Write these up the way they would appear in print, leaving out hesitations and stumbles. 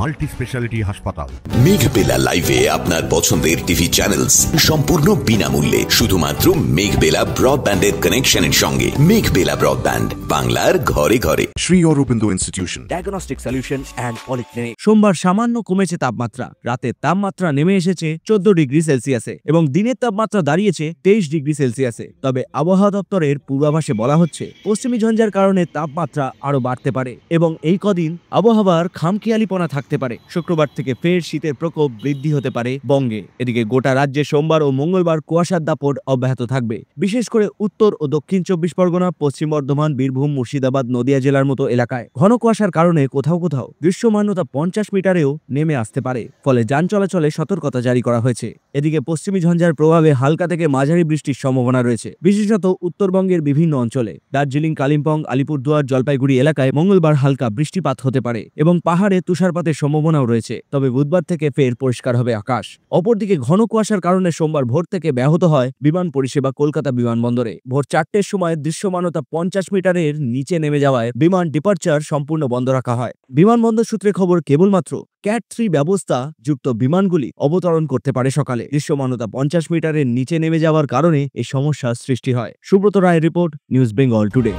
Multi Speciality হাসপাতাল। মেঘবেলা লাইভে আপনার পছন্দের টিভি চ্যানেলস সম্পূর্ণ বিনামূল্যে শুধুমাত্র মেঘবেলা ব্রডব্যান্ডের কানেকশনের সঙ্গে। মেঘবেলা ব্রডব্যান্ড, বাংলার ঘরে ঘরে। Sri Aurobindo Institution, diagnostic Solution and polyclinic. সোমবার সামান্য কমেছে তাপমাত্রা। রাতের তাপমাত্রা নেমে এসেছে 14 ডিগ্রি সেলসিয়াসে এবং দিনের তাপমাত্রা দাঁড়িয়েছে 23 ডিগ্রি সেলসিয়াসে। তবে আবহাওয়া দপ্তরের পূর্বাভাসে বলা হচ্ছে পশ্চিমী ঝঞ্ঝার কারণে তাপমাত্রা আরো বাড়তে পারে এবং এই কদিন আবহাওয়ার খামখেয়ালিপনা থাকতে পারে। শুক্রবার থেকে ফের শীতের প্রকোপ বৃদ্ধি হতে পারে বঙ্গে। এদিকে গোটা রাজ্যে সোমবার ও মঙ্গলবার কুয়াশার দাপট অব্যাহত থাকবে। বিশেষ করে উত্তর ও দক্ষিণ 24 পরগনা, পশ্চিম বর্ধমান, বীরভূম, মুর্শিদাবাদ, নদিয়া জেলার মতো এলাকায় ঘন কুয়াশার কারণে কোথাও কোথাও দৃশ্যমানতা 50 মিটারেও নেমে আসতে পারে। ফলে যান চলাচলে সতর্কতা জারি করা হয়েছে। এদিকে পশ্চিমী ঝঞ্ঝার প্রভাবে হালকা থেকে মাঝারি বৃষ্টির সম্ভাবনা রয়েছে, বিশেষত উত্তরবঙ্গের বিভিন্ন অঞ্চলে। দার্জিলিং, কালিম্পং, আলিপুরদুয়ার, জলপাইগুড়ি এলাকায় মঙ্গলবার হালকা বৃষ্টিপাত হতে পারে এবং পাহাড়ে তুষারপাতের সম্ভাবনাও রয়েছে। তবে বুধবার থেকে ফের পরিষ্কার হবে আকাশ। অপরদিকে ঘন কুয়াশার কারণে সোমবার ভোর থেকে ব্যাহত হয় বিমান পরিষেবা কলকাতা বিমানবন্দরে। ভোর 4টের সময় দৃশ্যমানতা 50 মিটারের নিচে নেমে যাওয়ায় বিমান ডিপার্চার সম্পূর্ণ বন্ধ রাখা হয়। বিমানবন্দর সূত্রে খবর, কেবলমাত্র ক্যাট 3 ব্যবস্থা যুক্ত বিমানগুলি অবতরণ করতে পারে সকালে। দৃশ্যমানতা 50 মিটারের নিচে নেমে যাওয়ার কারণে এই সমস্যার সৃষ্টি হয়। Subrata Roy report, news Bengal today.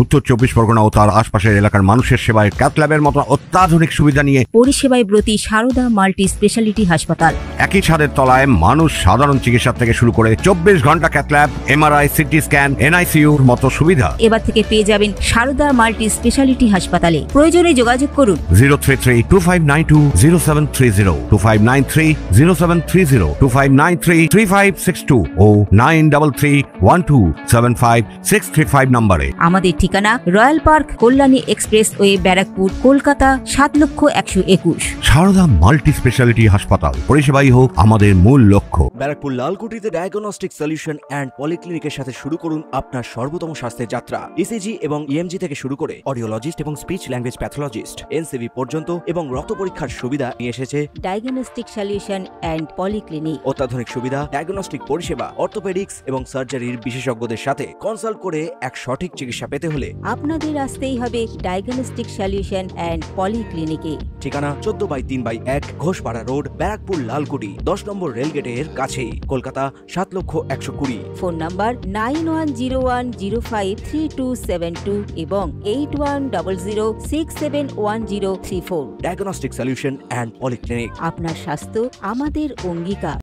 উত্তর 24 পরগনা ও তার আশপাশের এলাকার মানুষের সেবায় ক্যাথ ল্যাবের মতো অত্যাধুনিক সুবিধা নিয়ে পরিষেবায় ব্রতী সারদা মাল্টি স্পেশালিটি হাসপাতাল। একই ছাদের তলায় মানুষ সাধারণ চিকিৎসা থেকে শুরু করে 24 ঘন্টা cath lab, MRI, CT scan, এনআইসিইউর মতো সুবিধা এবার থেকে পেয়ে যাবেন সারদা মাল্টি স্পেশালিটি হাসপাতালে। প্রয়োজনে যোগাযোগ করুন 033-2592-0730, 2593-0730, 2593-3562 ও 9331275635 নম্বরে। আমাদের ঠিকানা Royal Park, Kalyani Expressway, Barrackpore, Kolkata 7,01,021। Sarada Multi Speciality হাসপাতাল, পরিষেবাই হোক আমাদের মূল লক্ষ্য। ব্যারাকপুর লালকুটিতে ডায়াগনস্টিক সলিউশন অ্যান্ড পলিক্লিনিকের সাথে শুরু করুন আপনার সর্বোত্তম স্বাস্থ্যের যাত্রা। ইসিজি এবং ইএমজি থেকে শুরু করে অডিওলজিস্ট এবং স্পিচ ল্যাঙ্গুয়েজ প্যাথোলজিস্ট, এনসিভি পর্যন্ত এবং রক্ত পরীক্ষার সুবিধা নিয়ে এসেছে ডায়াগনস্টিক সলিউশন অ্যান্ড পলিক্লিনিক। অত্যাধুনিক সুবিধা, ডায়াগনস্টিক পরিষেবা, অর্থোপেডিক্স এবং সার্জারির বিশেষজ্ঞদের সাথে কনসাল্ট করে এক সঠিক চিকিৎসা পেতে হলে আপনাদের আসতেই হবে ডায়াগনস্টিক সলিউশন অ্যান্ড পলিক্লিনিকে। ঠিকানা 14/3/1 ঘোষপাড়া রোড, ব্যারাকপুর লালকুটি, 10 নম্বর রেলগেটের কাছেই, কলকাতা 7,01,20। ফোন নাম্বার 9101053272 এবং 8100671034। Diagnostic Solution and polyclinic. আপনার স্বাস্থ্য আমাদের অঙ্গীকার।